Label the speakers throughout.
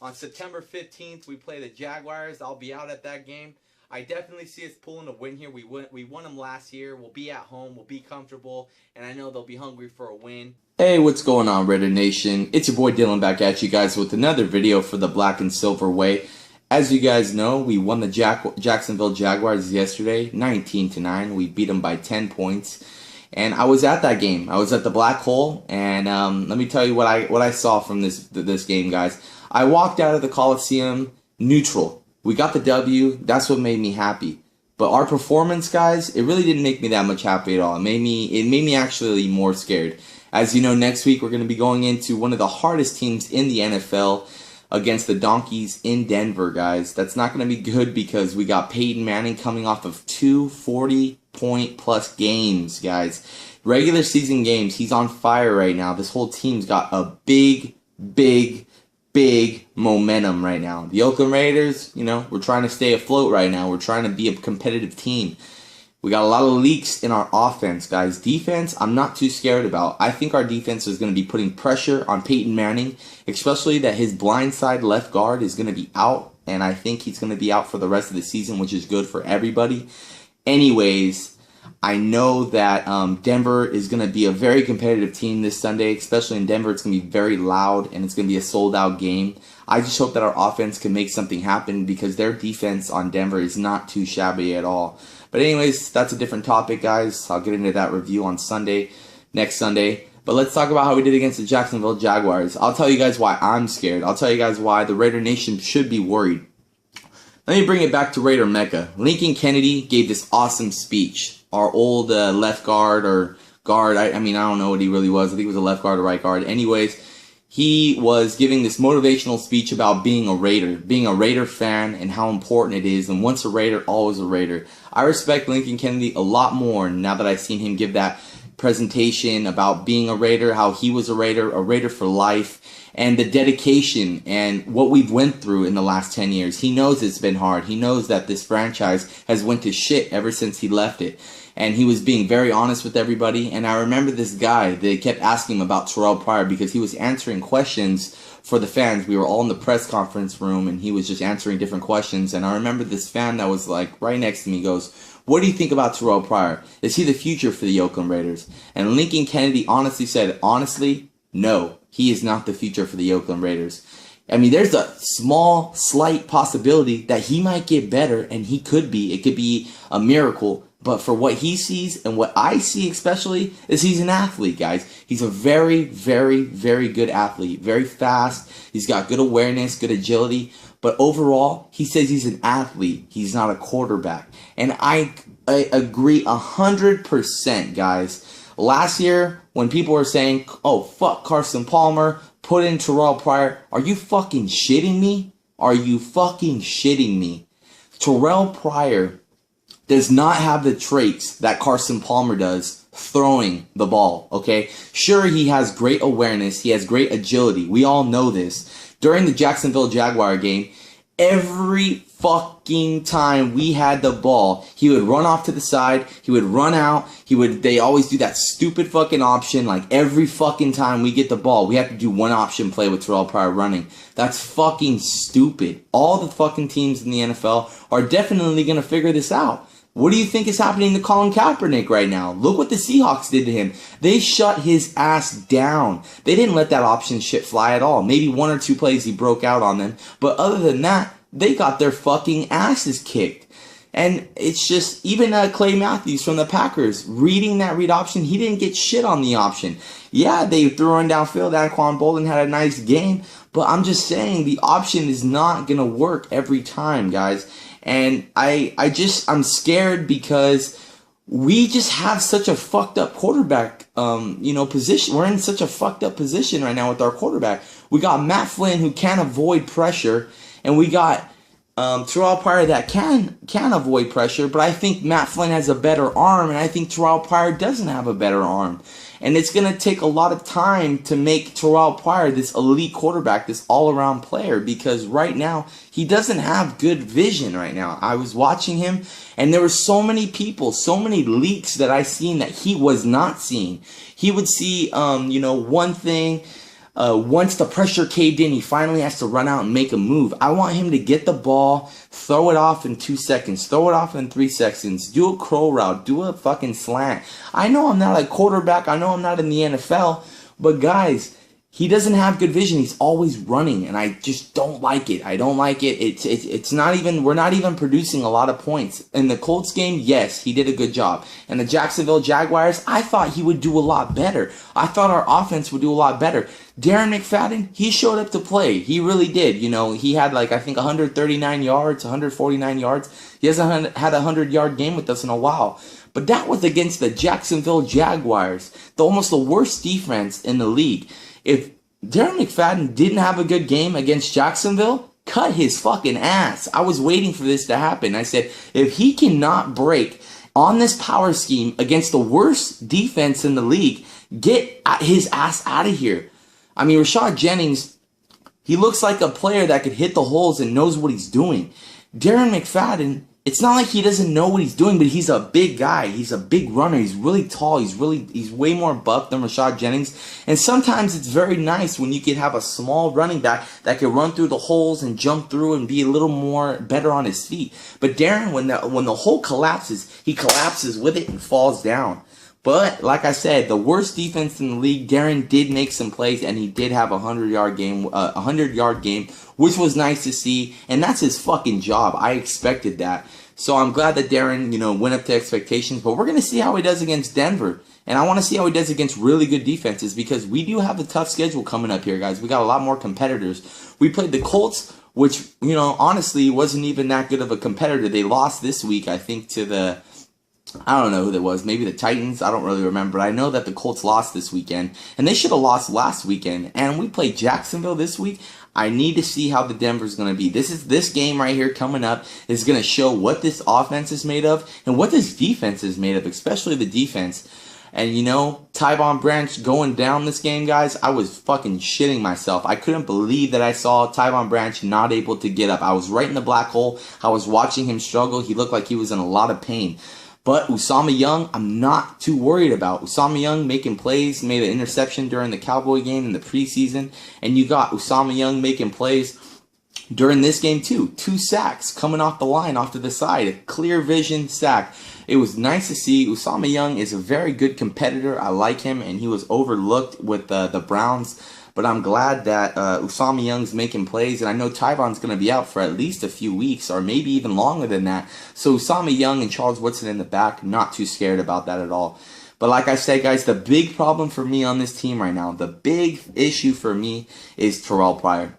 Speaker 1: On September 15th, we play the Jaguars. I'll be out at that game. I definitely see us pulling a win here. We won them last year. We'll be at home. We'll be comfortable. And I know they'll be hungry for a win.
Speaker 2: Hey, what's going on, Raider Nation? It's your boy Dylan back at you guys with another video for the Black and Silver Way. As you guys know, we won the Jacksonville Jaguars yesterday, 19-9. We beat them by 10 points. And I was at that game. I was at the Black Hole, and let me tell you what I saw from this game, guys. I walked out of the Coliseum neutral. We got the W. That's what made me happy. But our performance, guys, it really didn't make me that much happy at all. It made me actually more scared. As you know, next week we're going to be going into one of the hardest teams in the NFL against the Donkeys in Denver, guys. That's not going to be good because we got Peyton Manning coming off of 2 40-point-plus games, guys. Regular season games. He's on fire right now. This whole team's got a big momentum right now. The Oakland Raiders, you know, we're trying to stay afloat right now. We're trying to be a competitive team. We got a lot of leaks in our offense, guys. Defense, I'm not too scared about. I think our defense is going to be putting pressure on Peyton Manning, especially that his blindside left guard is going to be out, and I think he's going to be out for the rest of the season, which is good for everybody. Anyways, I know that Denver is going to be a very competitive team this Sunday, especially in Denver. It's going to be very loud, and it's going to be a sold-out game. I just hope that our offense can make something happen because their defense on Denver is not too shabby at all. But anyways, that's a different topic, guys. I'll get into that review on Sunday, next Sunday. But let's talk about how we did against the Jacksonville Jaguars. I'll tell you guys why I'm scared. I'll tell you guys why the Raider Nation should be worried. Let me bring it back to Raider Mecca. Lincoln Kennedy gave this awesome speech. Our old left guard or guard, I mean, I don't know what he really was. I think he was a left guard or right guard. Anyways, he was giving this motivational speech about being a Raider fan, and how important it is. And once a Raider, always a Raider. I respect Lincoln Kennedy a lot more now that I've seen him give that presentation about being a Raider, how he was a Raider for life, and the dedication and what we've went through in the last 10 years. He knows it's been hard. He knows that this franchise has went to shit ever since he left it. And he was being very honest with everybody. And I remember this guy, they kept asking him about Terrell Pryor because he was answering questions for the fans. We were all in the press conference room and he was just answering different questions. And I remember this fan that was like right next to me goes, "What do you think about Terrell Pryor? Is he the future for the Oakland Raiders?" And Lincoln Kennedy honestly said, honestly, no, he is not the future for the Oakland Raiders. I mean, there's a small, slight possibility that he might get better, and he could be. It could be a miracle. But for what he sees and what I see especially is he's an athlete, guys. He's a very good athlete. Very fast. He's got good awareness, good agility. But overall, he says he's an athlete. He's not a quarterback. And I agree 100%, guys. Last year, when people were saying, oh, fuck Carson Palmer, put in Terrell Pryor, are you fucking shitting me? Are you fucking shitting me? Terrell Pryor does not have the traits that Carson Palmer does throwing the ball, okay? Sure, he has great awareness. He has great agility. We all know this. During the Jacksonville Jaguar game, every fucking time we had the ball, he would run off to the side. He would run out. They always do that stupid fucking option. Like every fucking time we get the ball, we have to do one option play with Terrell Pryor running. That's fucking stupid. All the fucking teams in the NFL are definitely going to figure this out. What do you think is happening to Colin Kaepernick right now? Look what the Seahawks did to him. They shut his ass down. They didn't let that option shit fly at all. Maybe one or two plays he broke out on them. But other than that, they got their fucking asses kicked. And it's just, even Clay Matthews from the Packers, reading that read option, he didn't get shit on the option. Yeah, they threw him downfield. Anquan Bolden had a nice game. But I'm just saying, the option is not going to work every time, guys. And I'm scared because we just have such a fucked up quarterback, position. We're in such a fucked up position right now with our quarterback. We got Matt Flynn who can't avoid pressure, and we got Terrell Pryor that can avoid pressure. But I think Matt Flynn has a better arm, and I think Terrell Pryor doesn't have a better arm. And it's going to take a lot of time to make Terrell Pryor this elite quarterback, this all-around player, because right now he doesn't have good vision right now. I was watching him, and there were so many people, so many leaks that I seen that he was not seeing. He would see, one thing. once the pressure caved in, he finally has to run out and make a move. I want him to get the ball, throw it off in 2 seconds, throw it off in 3 seconds, do a crow route, do a fucking slant. I know I'm not a quarterback. I know I'm not in the NFL. But guys, he doesn't have good vision. He's always running, and I just don't like it. I don't like it. It's not even, we're not even producing a lot of points. In the Colts game, yes, he did a good job. And the Jacksonville Jaguars, I thought he would do a lot better. I thought our offense would do a lot better. Darren McFadden, he showed up to play. He really did. You know, he had like, I think 139 yards, 149 yards. He hasn't had a 100-yard game with us in a while. But that was against the Jacksonville Jaguars, almost the worst defense in the league. If Darren McFadden didn't have a good game against Jacksonville, cut his fucking ass. I was waiting for this to happen. I said, if he cannot break on this power scheme against the worst defense in the league, get his ass out of here. I mean, Rashad Jennings, he looks like a player that could hit the holes and knows what he's doing. Darren McFadden, it's not like he doesn't know what he's doing, but he's a big guy. He's a big runner. He's really tall. He's way more buff than Rashad Jennings. And sometimes it's very nice when you can have a small running back that can run through the holes and jump through and be a little more better on his feet. But Darren, when the hole collapses, he collapses with it and falls down. But like I said, the worst defense in the league, Darren did make some plays, and he did have a 100-yard game, which was nice to see. And that's his fucking job. I expected that. So I'm glad that Darren, you know, went up to expectations. But we're gonna see how he does against Denver, and I want to see how he does against really good defenses, because we do have a tough schedule coming up here, guys. We got a lot more competitors. We played the Colts, which, you know, honestly wasn't even that good of a competitor. They lost this week, I think, to the, I don't know who that was. Maybe the Titans. I don't really remember. I know that the Colts lost this weekend, and they should have lost last weekend. And we played Jacksonville this week. I need to see how the Denver's going to be. This game right here coming up is going to show what this offense is made of and what this defense is made of, especially the defense. And, you know, Tyvon Branch going down this game, guys, I was fucking shitting myself. I couldn't believe that I saw Tyvon Branch not able to get up. I was right in the black hole. I was watching him struggle. He looked like he was in a lot of pain. But Usama Young, I'm not too worried about. Usama Young making plays, made an interception during the Cowboy game in the preseason. And you got Usama Young making plays during this game too. 2 sacks coming off the line, off to the side. A clear vision sack. It was nice to see. Usama Young is a very good competitor. I like him, and he was overlooked with the Browns. But I'm glad that Usama Young's making plays, and I know Tyvon's going to be out for at least a few weeks, or maybe even longer than that. So Usama Young and Charles Woodson in the back, not too scared about that at all. But like I said, guys, the big problem for me on this team right now, the big issue for me is Terrell Pryor.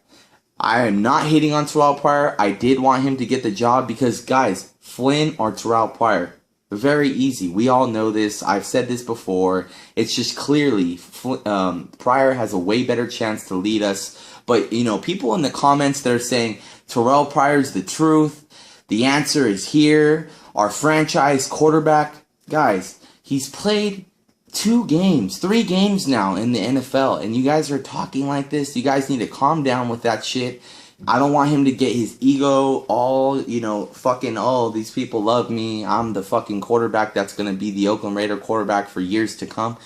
Speaker 2: I am not hating on Terrell Pryor. I did want him to get the job because, guys, Flynn or Terrell Pryor, very easy. We all know this. I've said this before. It's just clearly Pryor has a way better chance to lead us. But, you know, people in the comments, they're saying Terrell Pryor's the truth. The answer is here. Our franchise quarterback. Guys, he's played 3 games now in the NFL. And you guys are talking like this. You guys need to calm down with that shit. I don't want him to get his ego all, you know, fucking, oh, these people love me. I'm the fucking quarterback that's going to be the Oakland Raider quarterback for years to come.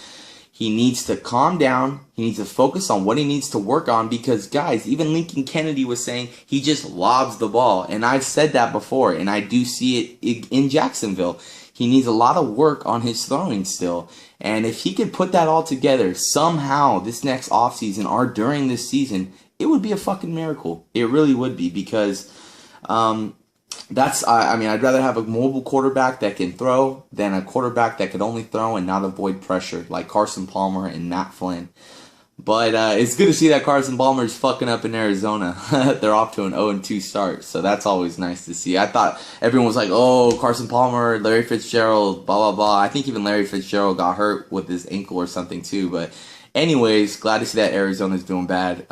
Speaker 2: He needs to calm down. He needs to focus on what he needs to work on because, guys, even Lincoln Kennedy was saying he just lobs the ball. And I've said that before, and I do see it in Jacksonville. He needs a lot of work on his throwing still. And if he could put that all together somehow this next offseason or during this season, it would be a fucking miracle. It really would be because I mean, I'd rather have a mobile quarterback that can throw than a quarterback that could only throw and not avoid pressure like Carson Palmer and Matt Flynn. But it's good to see that Carson Palmer is fucking up in Arizona. They're off to an 0-2 start, so that's always nice to see. I thought everyone was like, oh, Carson Palmer, Larry Fitzgerald, blah, blah, blah. I think even Larry Fitzgerald got hurt with his ankle or something too, but anyways, glad to see that Arizona's doing bad.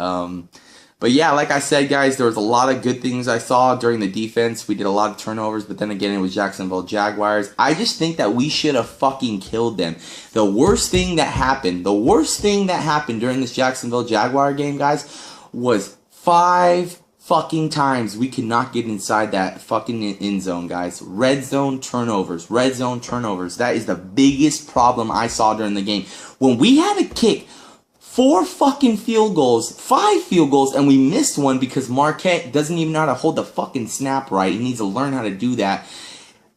Speaker 2: But yeah, like I said, guys, there was a lot of good things I saw during the defense. We did a lot of turnovers, but then again, it was Jacksonville Jaguars. I just think that we should have fucking killed them. The worst thing that happened during this Jacksonville Jaguar game, guys, was 5 fucking times we could not get inside that fucking end zone, guys. Red zone turnovers. That is the biggest problem I saw during the game. When we had to kick 4 fucking field goals, 5 field goals, and we missed one because Marquette doesn't even know how to hold the fucking snap right. He needs to learn how to do that.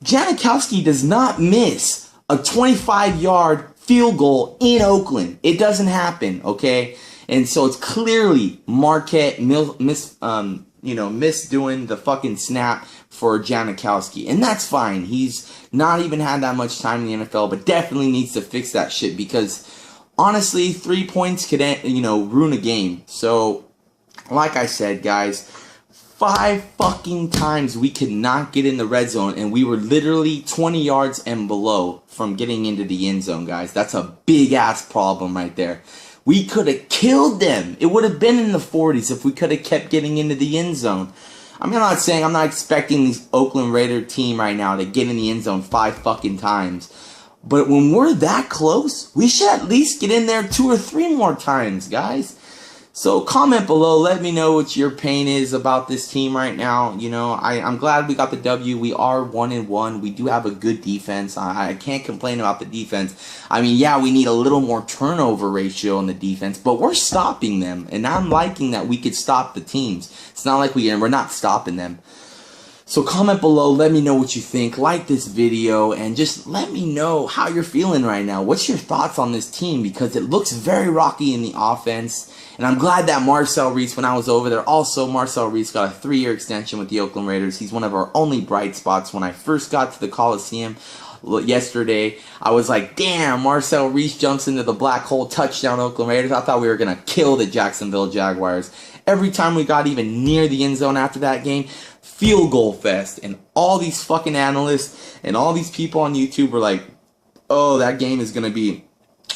Speaker 2: Janikowski does not miss a 25-yard field goal in Oakland. It doesn't happen, okay? And so it's clearly Marquette misdoing the fucking snap for Janikowski. And that's fine. He's not even had that much time in the NFL, but definitely needs to fix that shit because honestly, 3 points could, ruin a game. So, like I said, guys, 5 fucking times we could not get in the red zone, and we were literally 20 yards and below from getting into the end zone, guys. That's a big-ass problem right there. We could have killed them. It would have been in the 40s if we could have kept getting into the end zone. I'm not expecting this Oakland Raider team right now to get in the end zone 5 fucking times. But when we're that close, we should at least get in there 2 or 3 more times, guys. So comment below. Let me know what your pain is about this team right now. You know, I'm glad we got the W. We are 1-1. We do have a good defense. I can't complain about the defense. I mean, yeah, we need a little more turnover ratio in the defense, but we're stopping them. And I'm liking that we could stop the teams. It's not like we're not stopping them. So comment below, let me know what you think, like this video, and just let me know how you're feeling right now. What's your thoughts on this team? Because it looks very rocky in the offense, and I'm glad that Marcel Reese, when I was over there, also Marcel Reese got a 3-year extension with the Oakland Raiders. He's one of our only bright spots. When I first got to the Coliseum yesterday, I was like, damn, Marcel Reese jumps into the black hole, touchdown Oakland Raiders. I thought we were going to kill the Jacksonville Jaguars. Every time we got even near the end zone after that game, field goal fest, and all these fucking analysts and all these people on YouTube were like, oh, that game is going to be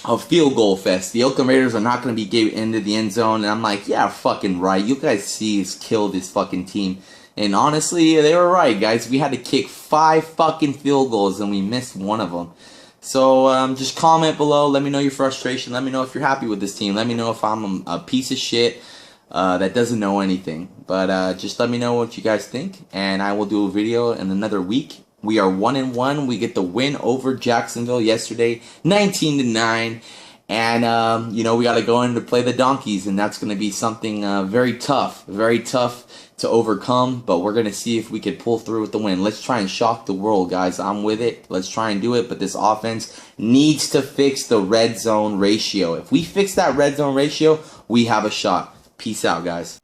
Speaker 2: a field goal fest. The Oakland Raiders are not going to be getting into the end zone. And I'm like, yeah, fucking right. You guys see us kill this fucking team. And honestly, they were right, guys. We had to kick 5 fucking field goals, and we missed one of them. So just comment below. Let me know your frustration. Let me know if you're happy with this team. Let me know if I'm a piece of shit that doesn't know anything. But just let me know what you guys think, and I will do a video in another week. We are 1-1. We get the win over Jacksonville yesterday, 19-9. And we got to go in to play the Donkeys, and that's going to be something very tough to overcome. But we're going to see if we can pull through with the win. Let's try and shock the world, guys. I'm with it. Let's try and do it. But this offense needs to fix the red zone ratio. If we fix that red zone ratio, we have a shot. Peace out, guys.